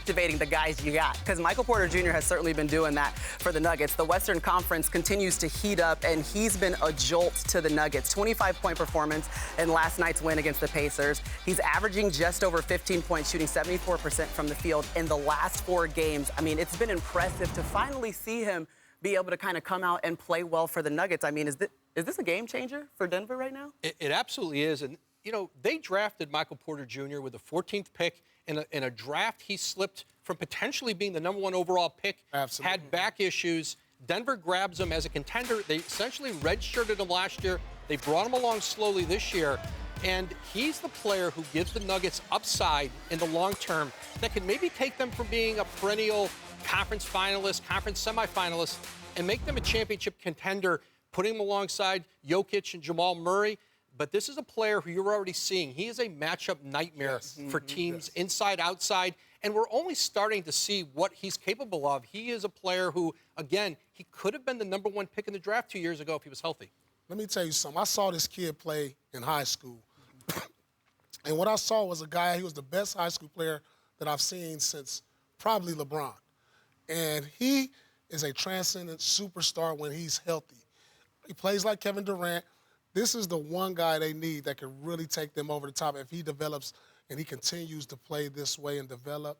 activating the guys you got, because Michael Porter Jr. has certainly been doing that for the Nuggets. The Western Conference continues to heat up, and he's been a jolt to the Nuggets. 25-point performance in last night's win against the Pacers. He's averaging just over 15 points, shooting 74% from the field in the last 4 games. I mean, it's been impressive to finally see him be able to kind of come out and play well for the Nuggets. I mean, is this a game changer for Denver right now? It absolutely is. And, you know, they drafted Michael Porter Jr. with the 14th pick in a draft he slipped from potentially being the #1 overall pick. Absolutely. Had back issues. Denver grabs him as a contender. They essentially redshirted him last year. They brought him along slowly this year. And he's the player who gives the Nuggets upside in the long term that can maybe take them from being a perennial conference finalist, conference semifinalist, and make them a championship contender, putting him alongside Jokic and Jamal Murray. But this is a player who you're already seeing. He is a matchup nightmare for teams inside, outside, and we're only starting to see what he's capable of. He is a player who, again, he could have been the #1 pick in the draft 2 years ago if he was healthy. Let me tell you something. I saw this kid play in high school. And what I saw was a guy, he was the best high school player that I've seen since probably LeBron. And he is a transcendent superstar when he's healthy. He plays like Kevin Durant. This is the one guy they need that can really take them over the top. If he develops and he continues to play this way and develop,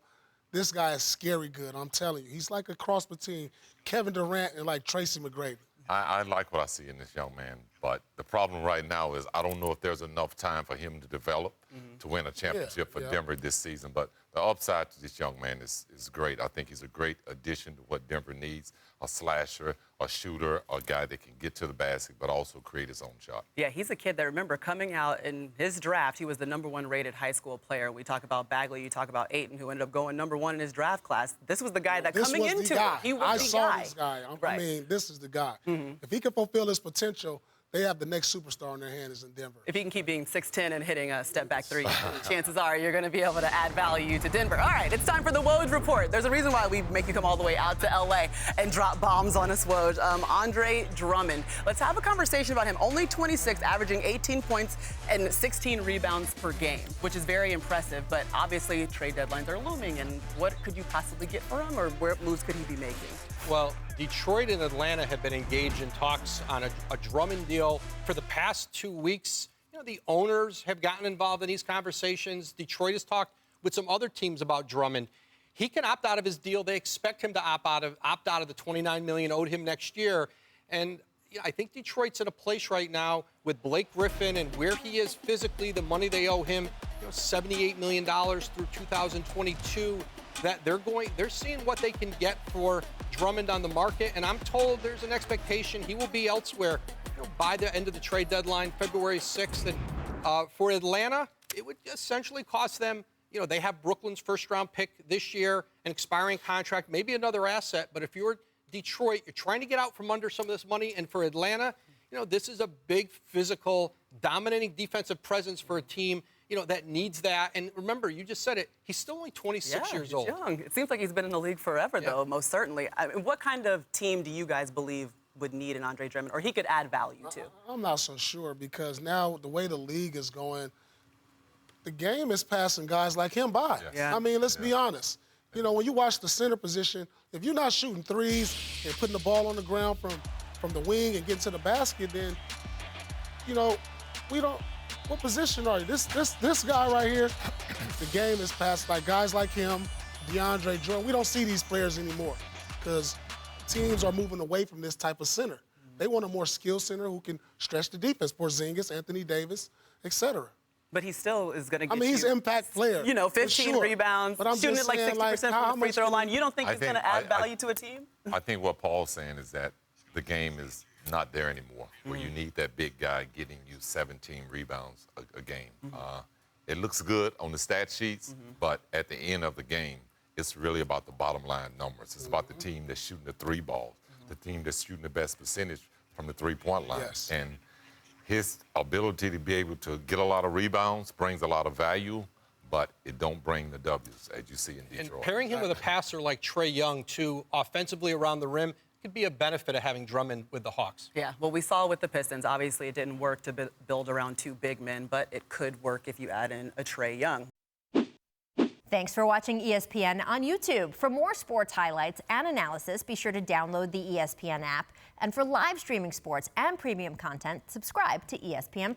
this guy is scary good, I'm telling you. He's like a cross between Kevin Durant and like Tracy McGrady. I like what I see in this young man, but the problem right now is I don't know if there's enough time for him to develop to win a championship for Denver this season. But the upside to this young man is great. I think he's a great addition to what Denver needs, a slasher, a shooter, a guy that can get to the basket but also create his own shot. Yeah, he's a kid that, remember, coming out in his draft, he was the #1 rated high school player. We talk about Bagley, you talk about Ayton, who ended up going #1 in his draft class. This was the guy that coming into it, he was the guy. I saw this guy. I mean, this is the guy. If he can fulfill his potential, they have the next superstar in their hands in Denver. If he can keep being 6'10" and hitting a step-back 3, chances are you're going to be able to add value to Denver. All right, it's time for the Woj Report. There's a reason why we make you come all the way out to L.A. and drop bombs on us, Woj. Andre Drummond. Let's have a conversation about him. Only 26, averaging 18 points and 16 rebounds per game, which is very impressive. But obviously, trade deadlines are looming. And what could you possibly get for him, or what moves could he be making? Well, Detroit and Atlanta have been engaged in talks on a Drummond deal for the past 2 weeks. You know, the owners have gotten involved in these conversations. Detroit has talked with some other teams about Drummond. He can opt out of his deal. They expect him to opt out of the $29 million owed him next year. And I think Detroit's in a place right now with Blake Griffin and where he is physically, the money they owe him, $78 million through 2022. That they're seeing what they can get for Drummond on the market, and I'm told there's an expectation he will be elsewhere by the end of the trade deadline, February 6th. And for Atlanta, it would essentially cost them, they have Brooklyn's first-round pick this year, an expiring contract, maybe another asset. But if you're Detroit, you're trying to get out from under some of this money, and for Atlanta, this is a big, physical, dominating defensive presence for a team that needs that. And remember, you just said it, he's still only 26 years old. Young. It seems like he's been in the league forever, though, most certainly. I mean, what kind of team do you guys believe would need an Andre Drummond, or he could add value to? I'm not so sure, because now the way the league is going, the game is passing guys like him by. I mean, let's be honest. When you watch the center position, if you're not shooting threes and putting the ball on the ground from the wing and getting to the basket, then, we don't. What position are you? This guy right here, the game is passed like guys like him, DeAndre Drummond. We don't see these players anymore because teams are moving away from this type of center. They want a more skilled center who can stretch the defense. Porzingis, Anthony Davis, etc. But he still is going to get he's an impact player. 15 rebounds, but I'm shooting just it like 60% from the free throw line. You don't think he's going to add value to a team? I think what Paul's saying is that the game is not there anymore, where you need that big guy getting you 17 rebounds a game. It looks good on the stat sheets, but at the end of the game, it's really about the bottom line numbers. It's about the team that's shooting the 3 balls, the team that's shooting the best percentage from the 3-point line. And his ability to be able to get a lot of rebounds brings a lot of value, but it don't bring the W's, as you see in Detroit. And pairing him with a passer like Trae Young, too, offensively around the rim, could be a benefit of having Drummond with the Hawks. Yeah, well, we saw with the Pistons, obviously it didn't work to build around 2 big men, but it could work if you add in a Trae Young. Thanks for watching ESPN on YouTube. For more sports highlights and analysis, be sure to download the ESPN app. And for live streaming sports and premium content, subscribe to ESPN+.